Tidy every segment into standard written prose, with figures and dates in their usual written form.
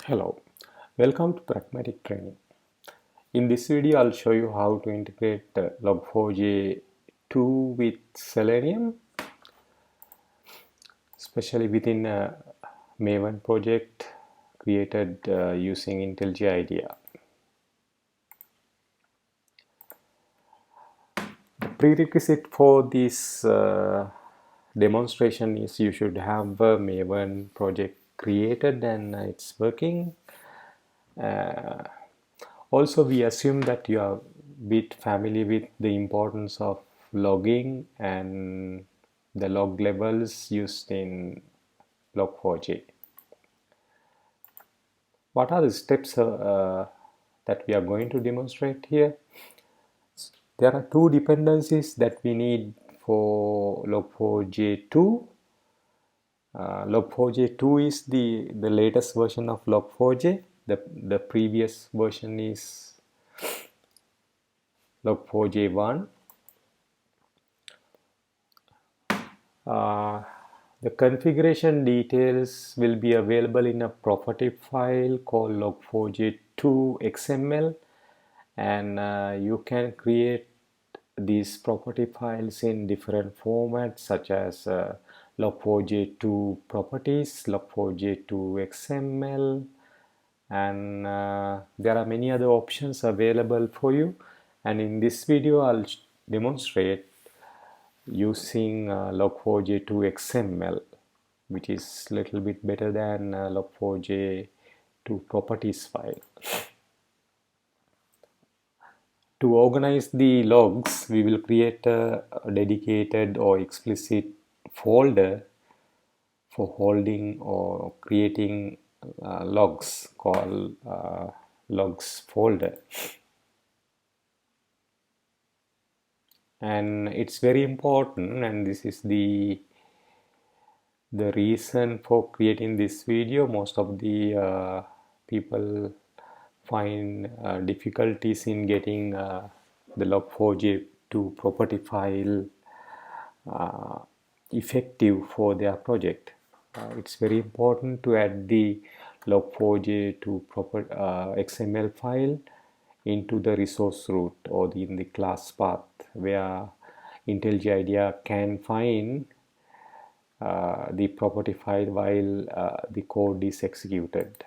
Hello, welcome to Pragmatic Training. In this video, I'll show you how to integrate Log4j2 with Selenium, especially within a Maven project created using IntelliJ IDEA. The prerequisite for this demonstration is you should have a Maven project created and it's working. Also, we assume that you are a bit familiar with the importance of logging and the log levels used in Log4j. What are the steps that we are going to demonstrate here? There are two dependencies that we need for Log4j2. Log4j2 is the latest version of Log4j. The previous version is Log4j1. The configuration details will be available in a property file called log4j2 XML, and you can create these property files in different formats such as log4j2 properties, log4j2 XML, and there are many other options available for you. And in this video, I'll demonstrate using log4j2 XML, which is a little bit better than log4j2 properties file. To organize the logs, we will create a dedicated or explicit folder for holding or creating logs called logs folder. And it's very important, and this is the reason for creating this video. Most of the people find difficulties in getting the log4j2 property file effective for their project. It's very important to add the log4j2 XML file into the resource root or in the class path where IntelliJ IDEA can find the property file while the code is executed.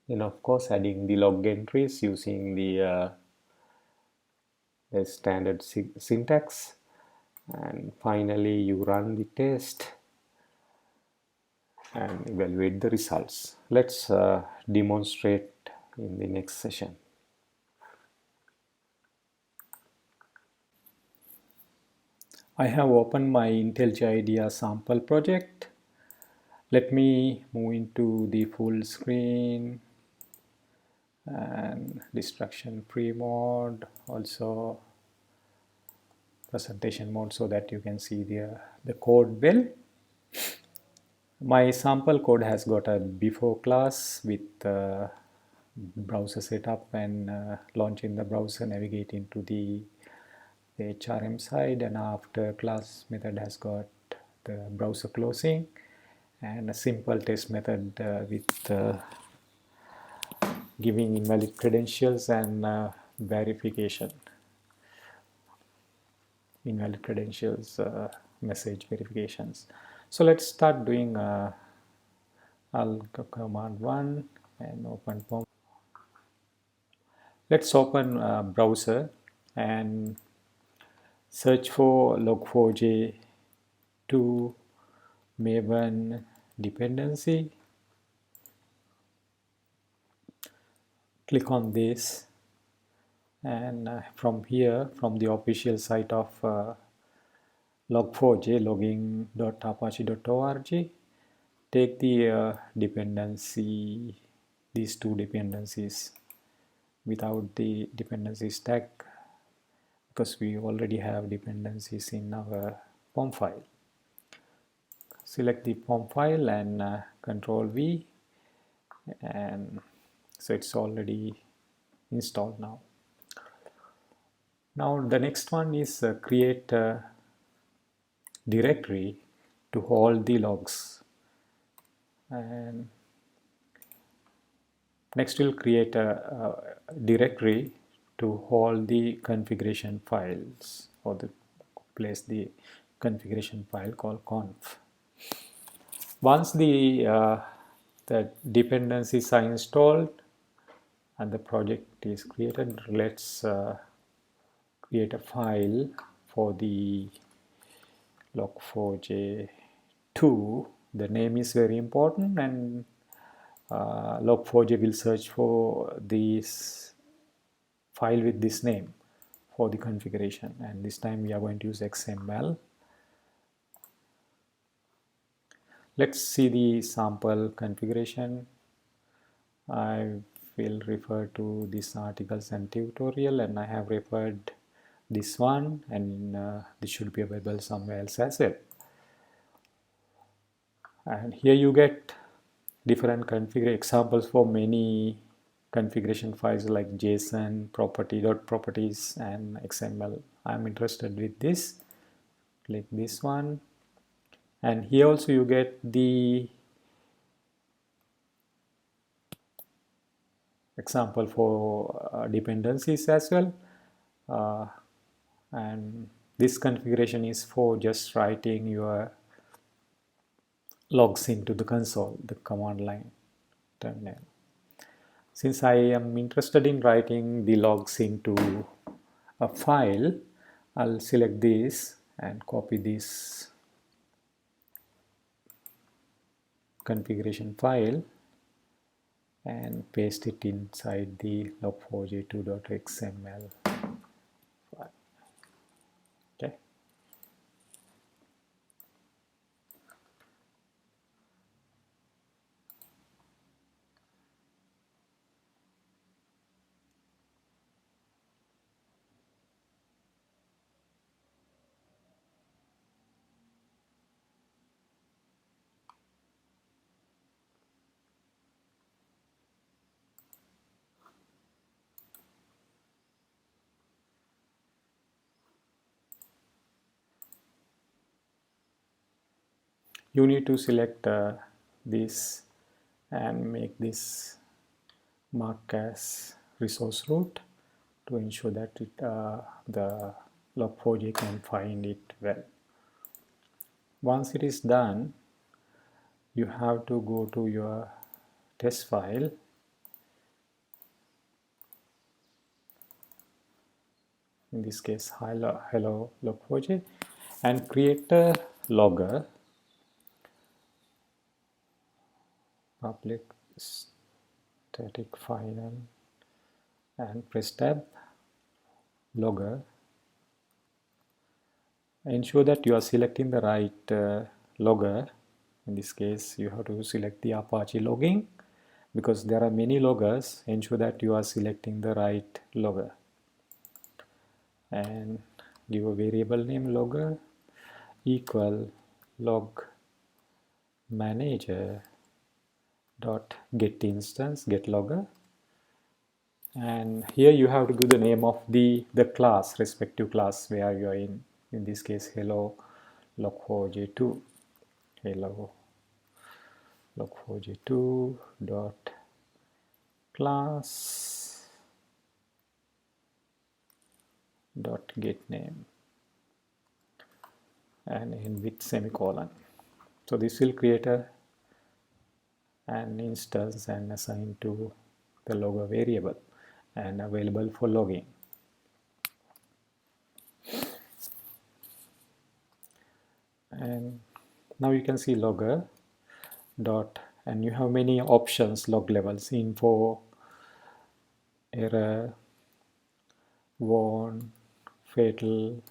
And of course, adding the log entries using the standard syntax. And finally, you run the test and evaluate the results. Let's demonstrate in the next session. I have opened my IntelliJ IDEA sample project. Let me move into the full screen and distraction free mode, also presentation mode, so that you can see the code well. My sample code has got a before class with browser setup and launching the browser, navigate into the HRM side, and after class method has got the browser closing and a simple test method with giving invalid credentials and verification, invalid credentials message verifications. So let's start doing I'll go command 1 and open POM. Let's open browser and search for log4j2 Maven dependency. Click on this, and from here, from the official site of log4j, logging.apache.org, take the dependency, these two dependencies without the dependencies tag, because we already have dependencies in our POM file. Select the POM file and Control V, and so it's already installed now. Now the next one is create a directory to hold the logs, and Next, we'll create a directory to hold the configuration files, or place the configuration file called conf. Once the dependencies are installed and the project is created, let's create a file for the log4j2. The name is very important, and log4j will search for this file with this name for the configuration, and this time we are going to use XML. Let's see the sample configuration. I will refer to this articles and tutorial, and I have referred this one, and this should be available somewhere else as well. And here you get different examples for many configuration files like JSON, properties, and XML. I'm interested with this. Click this one, and here also you get the example for dependencies as well. And this configuration is for just writing your logs into the console, the command line terminal. Since I am interested in writing the logs into a file, I'll select this and copy this configuration file and paste it inside the log4j2.xml file. Okay. You need to select this and make this mark as resource root to ensure that the log4j can find it well. Once it is done, you have to go to your test file, in this case hello log4j, and create a logger, public static final, and press tab, logger. Ensure that you are selecting the right logger. In this case, you have to select the Apache logging, because there are many loggers. Ensure that you are selecting the right logger, and give a variable name logger equal log manager dot get instance, get logger. And here you have to give the name of the class, respective class where you are in this case hello log4j2, hello log4j2 dot class dot get name, and end with semicolon. So this will create an instance and assign to the logger variable and available for logging. And now you can see logger dot, and you have many options: log levels, info, error, warn, fatal,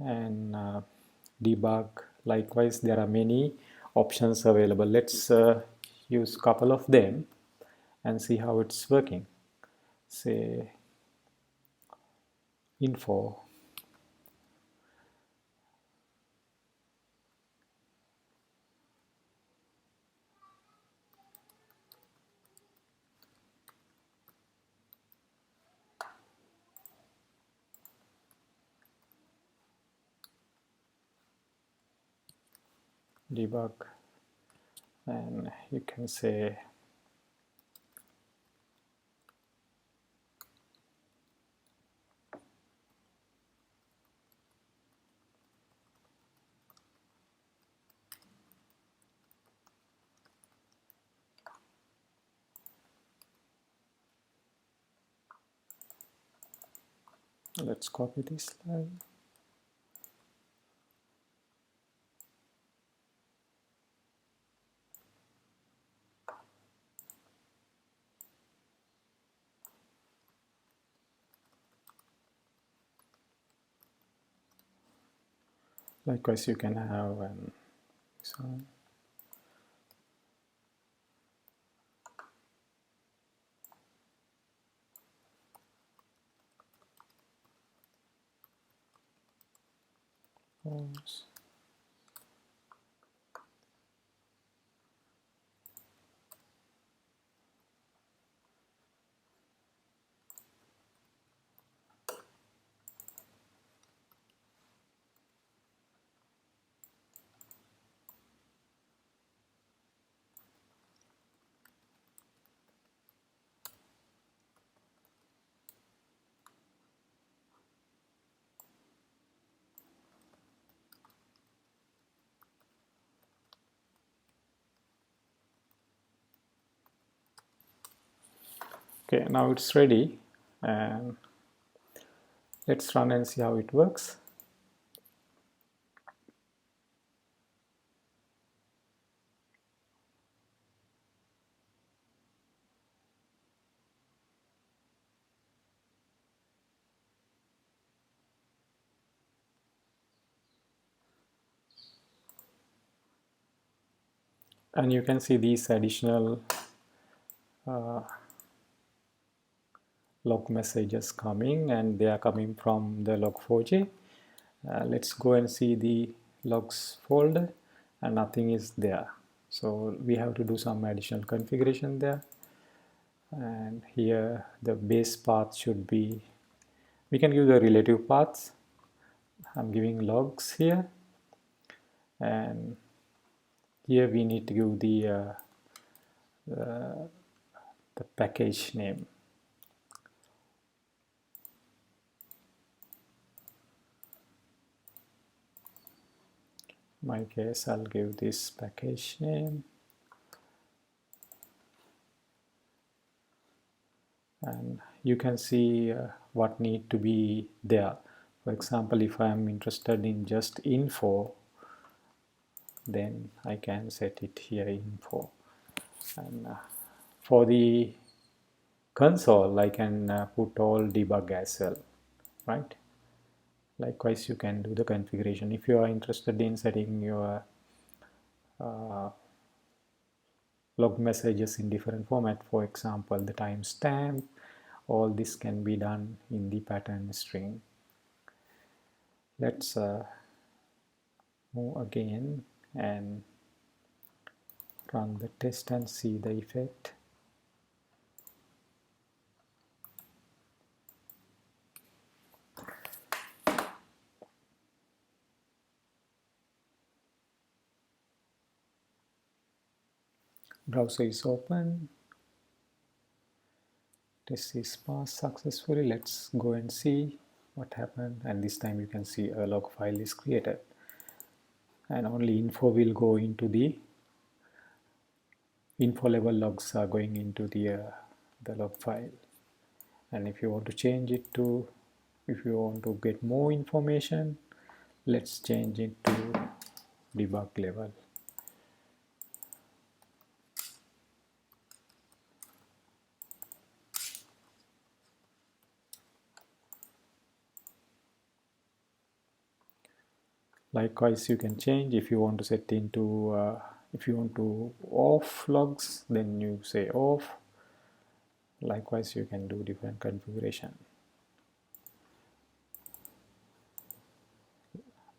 and debug. Likewise, there are many options available. Let's use a couple of them and see how it's working. Say info, debug, and you can say Let's copy this slide. Likewise, you can have some forms. Okay, now it's ready, and let's run and see how it works. And you can see these additional log messages coming, and they are coming from the log4j. Let's go and see the logs folder, and nothing is there. So we have to do some additional configuration there. And here the base path should be, we can give the relative paths. I'm giving logs here, and here we need to give the package name. In my case, I'll give this package name, and you can see what need to be there. For example, if I am interested in just info, then I can set it here info. And for the console, I can put all debug as well, right? Likewise, you can do the configuration. If you are interested in setting your log messages in different format, for example, the timestamp, all this can be done in the pattern string. Let's move again and run the test and see the effect. Browser is open. Test is passed successfully. Let's go and see what happened, and this time you can see a log file is created, and only info will go into the info level logs are going into the log file. And if you want to change it to, if you want to get more information, let's change it to debug level. Likewise, you can change if you want to set into if you want to off logs, then you say off. Likewise, you can do different configuration.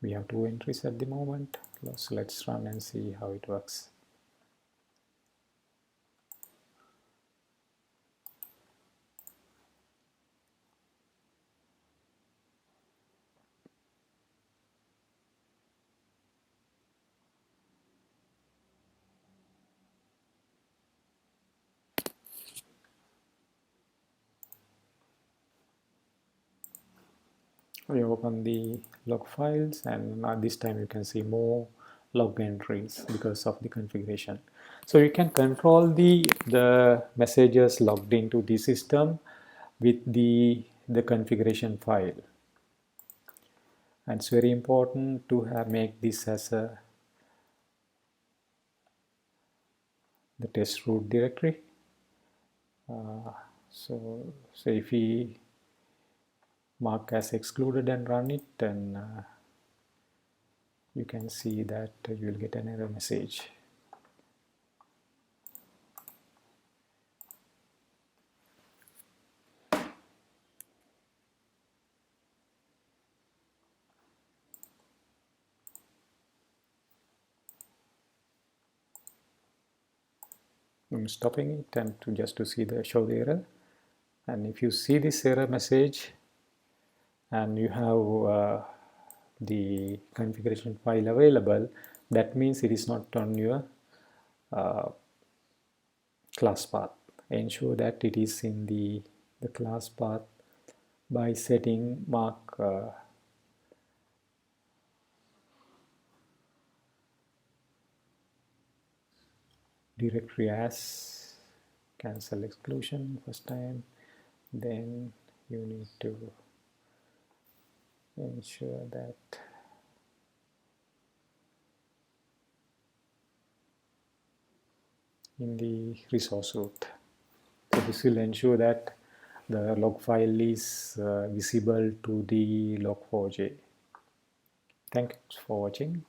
We have 2 entries at the moment, so let's run and see how it works. We open the log files, and this time you can see more log entries because of the configuration. So you can control the messages logged into the system with the the configuration file. And it's very important to make this as the test root directory. So if we mark as excluded and run it, then you can see that you will get an error message. I'm stopping it and just to see show the error. And if you see this error message and you have the configuration file available, that means it is not on your class path. Ensure that it is in the class path by setting mark directory as cancel exclusion first time. Then you need to ensure that in the resource root. So this will ensure that the log file is visible to the log4j. Thanks for watching.